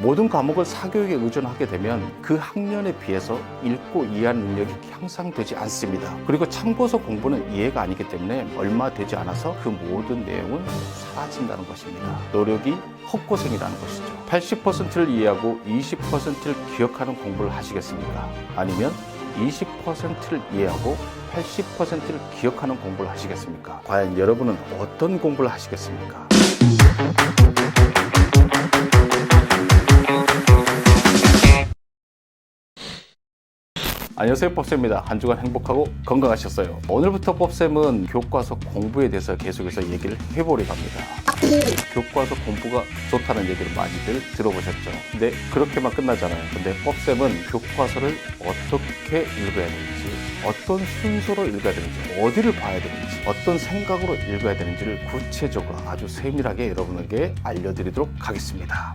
모든 과목을 사교육에 의존하게 되면 그 학년에 비해서 읽고 이해하는 능력이 향상되지 않습니다. 그리고 참고서 공부는 이해가 아니기 때문에 얼마 되지 않아서 그 모든 내용은 사라진다는 것입니다. 노력이 헛고생이라는 것이죠. 80%를 이해하고 20%를 기억하는 공부를 하시겠습니까? 아니면 20%를 이해하고 80%를 기억하는 공부를 하시겠습니까? 과연 여러분은 어떤 공부를 하시겠습니까? 안녕하세요, 법쌤입니다. 한 주간 행복하고 건강하셨어요? 오늘부터 법쌤은 교과서 공부에 대해서 계속해서 얘기를 해보려고 합니다. 교과서 공부가 좋다는 얘기를 많이들 들어보셨죠? 근데 그렇게만 끝나잖아요. 근데 법쌤은 교과서를 어떻게 읽어야 되는지, 어떤 순서로 읽어야 되는지, 어디를 봐야 되는지, 어떤 생각으로 읽어야 되는지를 구체적으로 아주 세밀하게 여러분에게 알려드리도록 하겠습니다.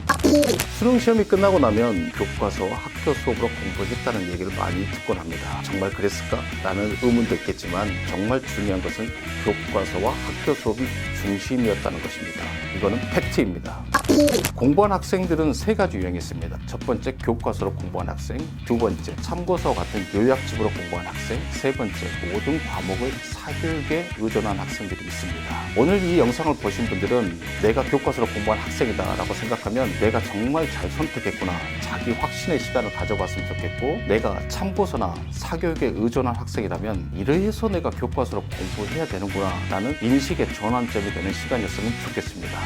수능시험이 끝나고 나면 교과서와 학교 수업으로 공부했다는 얘기를 많이 듣곤 합니다. 정말 그랬을까? 라는 의문도 있겠지만 정말 중요한 것은 교과서와 학교 수업이 중심이었다는 것입니다. 이거는 팩트입니다. 공부한 학생들은 세 가지 유형이 있습니다. 첫 번째, 교과서로 공부한 학생. 두 번째, 참고서와 같은 요약집으로 공부한 학생. 세 번째, 모든 과목을 사교육에 의존한 학생들이 있습니다. 오늘 이 영상을 보신 분들은 내가 교과서로 공부한 학생이다 라고 생각하면 내가 정말 잘 선택했구나, 자기 확신의 시간을 가져봤으면 좋겠고, 내가 참고서나 사교육에 의존한 학생이라면 이래서 내가 교과서로 공부해야 되는구나 라는 인식의 전환점이 되는 시간이었으면 좋겠습니다.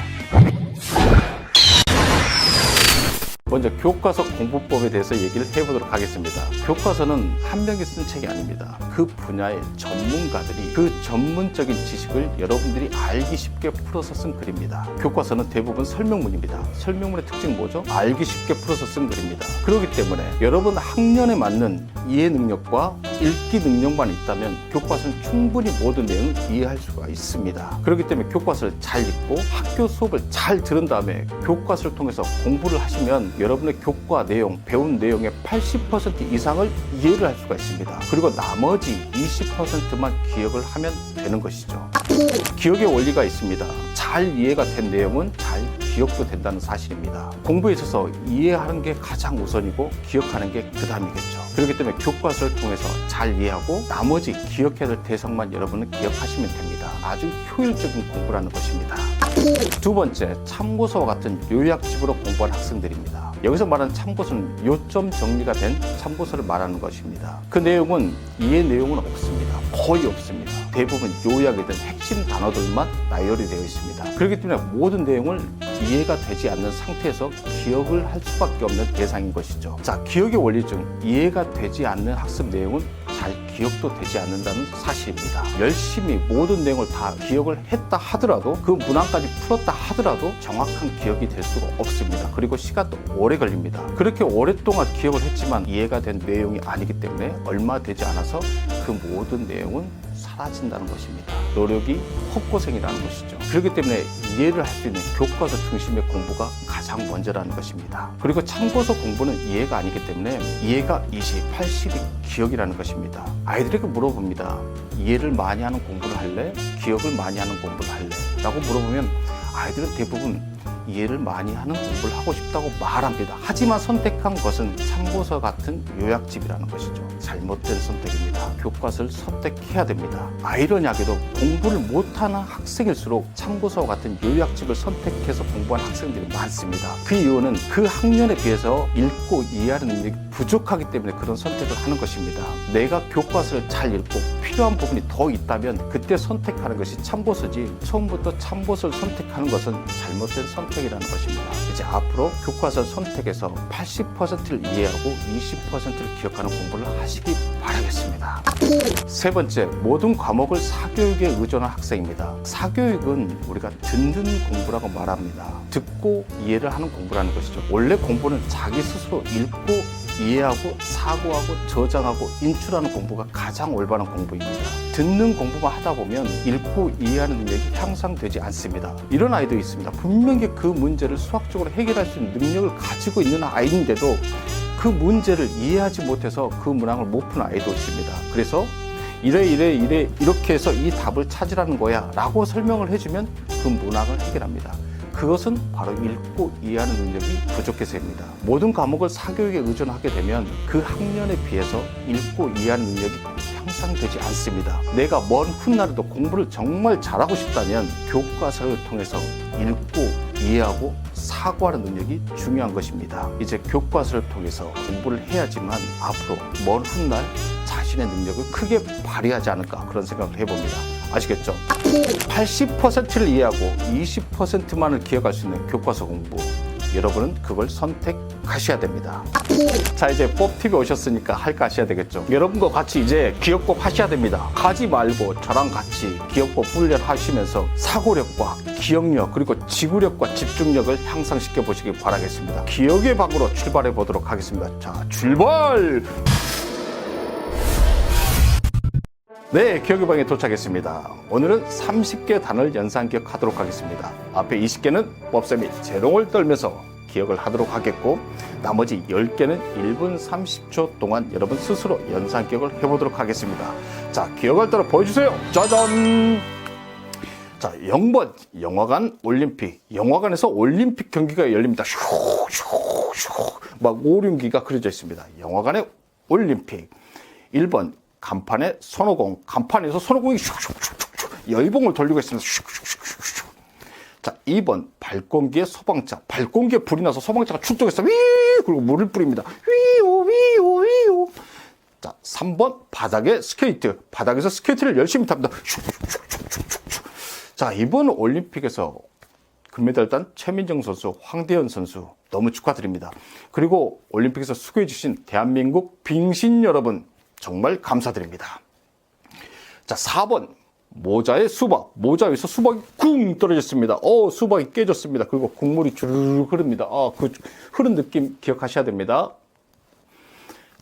먼저 교과서 공부법에 대해서 얘기를 해보도록 하겠습니다. 교과서는 한 명이 쓴 책이 아닙니다. 그 분야의 전문가들이 그 전문적인 지식을 여러분들이 알기 쉽게 풀어서 쓴 글입니다. 교과서는 대부분 설명문입니다. 설명문의 특징은 뭐죠? 알기 쉽게 풀어서 쓴 글입니다. 그렇기 때문에 여러분 학년에 맞는 이해 능력과 읽기 능력만 있다면 교과서는 충분히 모든 내용을 이해할 수가 있습니다. 그렇기 때문에 교과서를 잘 읽고 학교 수업을 잘 들은 다음에 교과서를 통해서 공부를 하시면 여러분의 교과 내용, 배운 내용의 80% 이상을 이해를 할 수가 있습니다. 그리고 나머지 20%만 기억을 하면 되는 것이죠. 기억의 원리가 있습니다. 잘 이해가 된 내용은 잘 기억도 된다는 사실입니다. 공부에 있어서 이해하는 게 가장 우선이고 기억하는 게 그 다음이겠죠. 그렇기 때문에 교과서를 통해서 잘 이해하고 나머지 기억해야 될 대상만 여러분은 기억하시면 됩니다. 아주 효율적인 공부라는 것입니다. 두 번째, 참고서와 같은 요약집으로 공부한 학생들입니다. 여기서 말하는 참고서는 요점 정리가 된 참고서를 말하는 것입니다. 그 내용은 이해 내용은 없습니다. 거의 없습니다. 대부분 요약에 대한 핵심 단어들만 나열이 되어 있습니다. 그렇기 때문에 모든 내용을 이해가 되지 않는 상태에서 기억을 할 수밖에 없는 대상인 것이죠. 자, 기억의 원리 중 이해가 되지 않는 학습 내용은 잘 기억도 되지 않는다는 사실입니다. 열심히 모든 내용을 다 기억을 했다 하더라도, 그 문항까지 풀었다 하더라도 정확한 기억이 될 수가 없습니다. 그리고 시간도 오래 걸립니다. 그렇게 오랫동안 기억을 했지만 이해가 된 내용이 아니기 때문에 얼마 되지 않아서 그 모든 내용은 사라진다는 것입니다. 노력이 헛고생이라는 것이죠. 그렇기 때문에 이해를 할 수 있는 교과서 중심의 공부가 가장 먼저라는 것입니다. 그리고 참고서 공부는 이해가 아니기 때문에 이해가 20, 80이 기억이라는 것입니다. 아이들에게 물어봅니다. 이해를 많이 하는 공부를 할래? 기억을 많이 하는 공부를 할래? 라고 물어보면 아이들은 대부분 이해를 많이 하는 공부를 하고 싶다고 말합니다. 하지만 선택한 것은 참고서 같은 요약집이라는 것이죠. 잘못된 선택입니다. 교과서를 선택해야 됩니다. 아이러니하게도 공부를 못하는 학생일수록 참고서와 같은 요약집을 선택해서 공부하는 학생들이 많습니다. 그 이유는 그 학년에 비해서 읽고 이해하는 능력이 부족하기 때문에 그런 선택을 하는 것입니다. 내가 교과서를 잘 읽고 필요한 부분이 더 있다면 그때 선택하는 것이 참고서지, 처음부터 참고서를 선택하는 것은 잘못된 선택이라는 것입니다. 이제 앞으로 교과서 선택에서 80%를 이해하고 20%를 기억하는 공부를 하시기 바라겠습니다. 세 번째, 모든 과목을 사교육에 의존한 학생입니다. 사교육은 우리가 듣는 공부라고 말합니다. 듣고 이해를 하는 공부라는 것이죠. 원래 공부는 자기 스스로 읽고 이해하고 사고하고 저장하고 인출하는 공부가 가장 올바른 공부입니다. 듣는 공부만 하다 보면 읽고 이해하는 능력이 향상되지 않습니다. 이런 아이도 있습니다. 분명히 그 문제를 수학적으로 해결할 수 있는 능력을 가지고 있는 아이인데도 그 문제를 이해하지 못해서 그 문항을 못 푼 아이도 있습니다. 그래서 이래 이렇게 해서 이 답을 찾으라는 거야 라고 설명을 해주면 그 문항을 해결합니다. 그 그것은 바로 읽고 이해하는 능력이 부족해서입니다. 모든 과목을 사교육에 의존하게 되면 그 학년에 비해서 읽고 이해하는 능력이 향상되지 않습니다. 내가 먼 훗날에도 공부를 정말 잘하고 싶다면 교과서를 통해서 읽고 이해하고 사고하는 능력이 중요한 것입니다. 이제 교과서를 통해서 공부를 해야지만 앞으로 먼 훗날 자신의 능력을 크게 발휘하지 않을까 그런 생각을 해봅니다. 아시겠죠? 80%를 이해하고 20%만을 기억할 수 있는 교과서 공부, 여러분은 그걸 선택하셔야 됩니다. 자, 이제 법TV 오셨으니까 할 거 하셔야 되겠죠. 여러분과 같이 이제 기억법 하셔야 됩니다. 가지 말고 저랑 같이 기억법 훈련하시면서 사고력과 기억력 그리고 지구력과 집중력을 향상시켜 보시기 바라겠습니다. 기억의 방으로 출발해 보도록 하겠습니다. 자, 출발! 네, 기억의 방에 도착했습니다. 오늘은 30개 단어를 연상 기억하도록 하겠습니다. 앞에 20개는 법쌤이 재롱을 떨면서 기억을 하도록 하겠고, 나머지 10개는 1분 30초 동안 여러분 스스로 연상 기억을 해보도록 하겠습니다. 자, 기억할 따라 보여주세요. 짜잔! 자, 0번 영화관 올림픽. 영화관에서 올림픽 경기가 열립니다. 슉슉슉 막 오륜기가 그려져 있습니다. 영화관의 올림픽. 1번 간판에 손오공, 간판에서 손오공이 슉슉슉슉 열봉을 돌리고 있습니다. 슉슉슉슉. 자, 2번 발공기에 소방차, 발공기에 불이 나서 소방차가 출동해서 위 그리고 물을 뿌립니다. 위오 위오 위오. 자, 3번 바닥에 스케이트, 바닥에서 스케이트를 열심히 탑니다. 슉슉슉슉슉. 자, 이번 올림픽에서 금메달 딴 최민정 선수, 황대현 선수 너무 축하드립니다. 그리고 올림픽에서 수고해 주신 대한민국 빙신 여러분 정말 감사드립니다. 자, 4번 모자에 수박, 모자 위에서 수박이 쿵 떨어졌습니다. 수박이 깨졌습니다. 그리고 국물이 주르륵 흐릅니다. 그 흐른 느낌 기억하셔야 됩니다.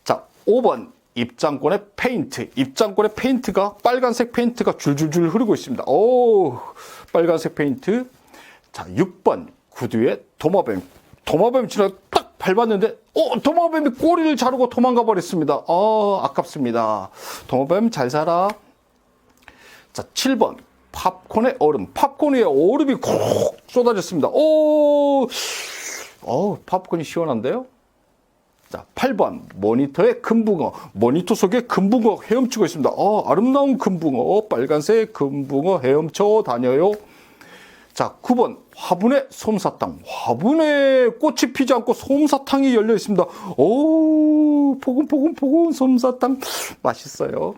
자, 5번 입장권의 페인트, 입장권의 페인트가 빨간색 페인트가 줄줄줄 흐르고 있습니다. 빨간색 페인트. 자, 6번 구두에 도마뱀, 도마뱀 지나 딱 밟았는데 도마뱀이 꼬리를 자르고 도망가 버렸습니다. 아깝습니다. 도마뱀 잘 살아. 자, 7번 팝콘의 얼음, 팝콘 위에 얼음이 콕 쏟아졌습니다. 팝콘이 시원한데요. 자, 8번 모니터의 금붕어, 모니터 속에 금붕어 헤엄치고 있습니다. 아름다운 금붕어, 빨간색 금붕어 헤엄쳐 다녀요. 자, 9번 화분의 솜사탕, 화분에 꽃이 피지 않고 솜사탕이 열려 있습니다. 포근포근포근 솜사탕 맛있어요.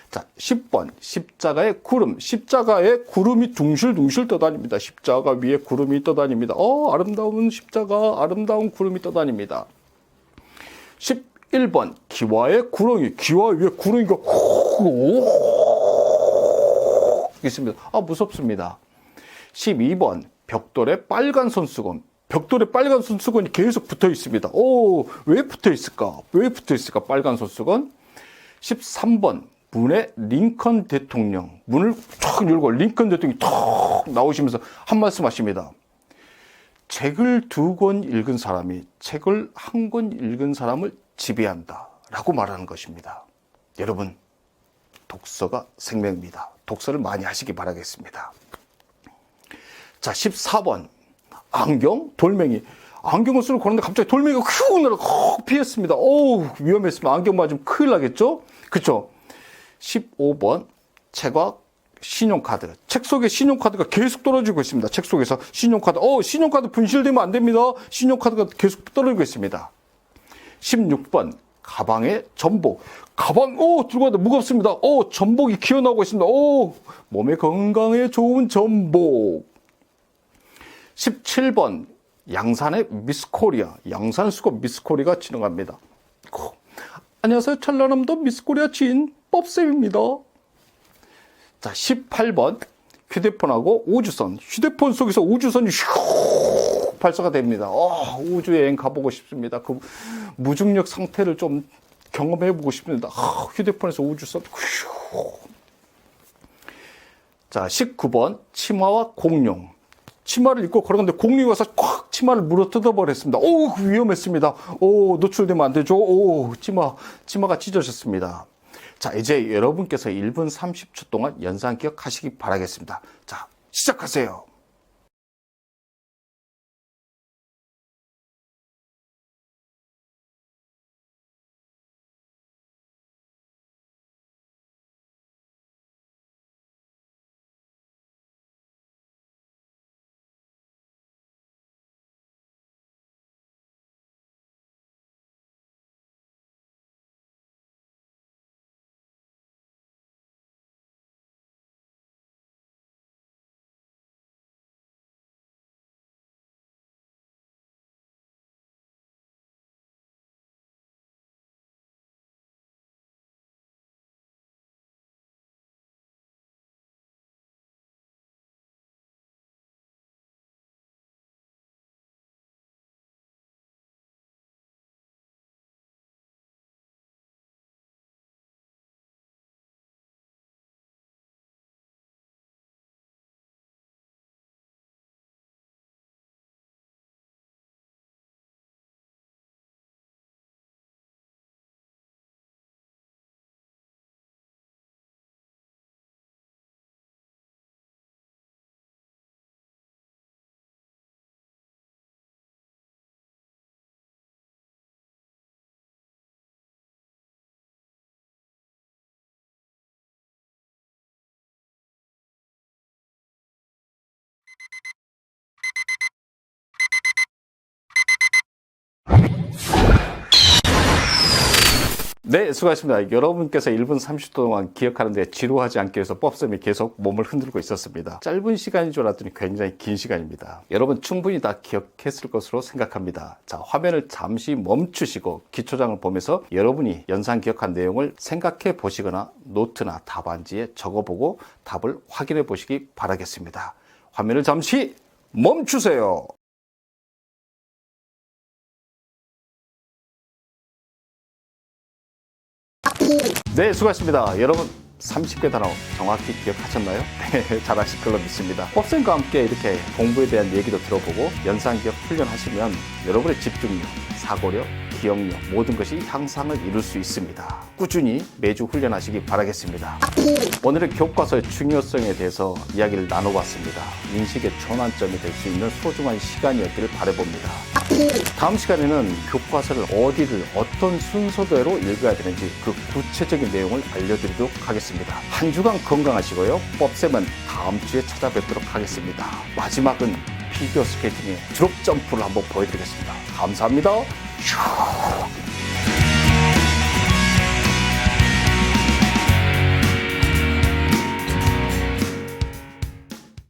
자, 10번 십자가의 구름, 십자가의 구름이 둥실둥실 떠다닙니다. 십자가 위에 구름이 떠다닙니다. 아름다운 십자가, 아름다운 구름이 떠다닙니다. 11번 기와의 구렁이, 기와 위에 구렁이가 있습니다. 무섭습니다. 12번 벽돌에 빨간 손수건, 벽돌에 빨간 손수건이 계속 붙어 있습니다. 왜 붙어 있을까? 왜 붙어 있을까? 빨간 손수건. 13번 문에 링컨 대통령, 문을 탁 열고 링컨 대통령이 탁 나오시면서 한 말씀 하십니다. 책을 2권 읽은 사람이 책을 1권 읽은 사람을 지배한다 라고 말하는 것입니다. 여러분, 독서가 생명입니다. 독서를 많이 하시기 바라겠습니다. 자, 14번 안경, 돌멩이. 안경을 쓰고 걸었는데 갑자기 돌멩이가 휙 날아 피했습니다. 위험했습니다. 안경 맞으면 큰일 나겠죠? 그렇죠? 15번 책과 신용카드. 책 속에 신용카드가 계속 떨어지고 있습니다. 책 속에서 신용카드. 신용카드 분실되면 안 됩니다. 신용카드가 계속 떨어지고 있습니다. 16번 가방에 전복. 가방 들고 왔는데 무겁습니다. 전복이 기어나오고 있습니다. 몸에 건강에 좋은 전복. 17번 양산의 미스코리아, 양산수거 미스코리아가 지나갑니다. 안녕하세요. 전라남도 미스코리아 지인 법쌤입니다. 자, 18번 휴대폰하고 우주선, 휴대폰 속에서 우주선이 슉 발사가 됩니다. 우주여행 가보고 싶습니다. 그 무중력 상태를 좀 경험해보고 싶습니다. 휴대폰에서 우주선 자, 19번 치마와 공룡. 치마를 입고 걸어갔는데 공룡이 와서 콱 치마를 물어 뜯어버렸습니다. 위험했습니다. 노출되면 안 되죠. 치마가 찢어졌습니다. 자, 이제 여러분께서 1분 30초 동안 연상 기억하시기 바라겠습니다. 자, 시작하세요. 네, 수고하셨습니다. 여러분께서 1분 30초 동안 기억하는데 지루하지 않게 해서 법쌤이 계속 몸을 흔들고 있었습니다. 짧은 시간인 줄 알았더니 굉장히 긴 시간입니다. 여러분 충분히 다 기억했을 것으로 생각합니다. 자, 화면을 잠시 멈추시고 기초장을 보면서 여러분이 연상 기억한 내용을 생각해 보시거나 노트나 답안지에 적어보고 답을 확인해 보시기 바라겠습니다. 화면을 잠시 멈추세요. 네, 수고하셨습니다. 여러분 30개 단어 정확히 기억하셨나요? 네, 잘하실 걸로 믿습니다. 법쌤과 함께 이렇게 공부에 대한 얘기도 들어보고 연상기억 훈련하시면 여러분의 집중력, 사고력, 기억력 모든 것이 향상을 이룰 수 있습니다. 꾸준히 매주 훈련하시기 바라겠습니다. 오늘의 교과서의 중요성에 대해서 이야기를 나눠봤습니다. 인식의 전환점이 될 수 있는 소중한 시간이었기를 바라봅니다. 다음 시간에는 교과서를 어디를 어떤 순서대로 읽어야 되는지 그 구체적인 내용을 알려드리도록 하겠습니다. 한 주간 건강하시고요. 법쌤은 다음 주에 찾아뵙도록 하겠습니다. 마지막은 피겨 스케이팅의 드롭 점프를 한번 보여드리겠습니다. 감사합니다.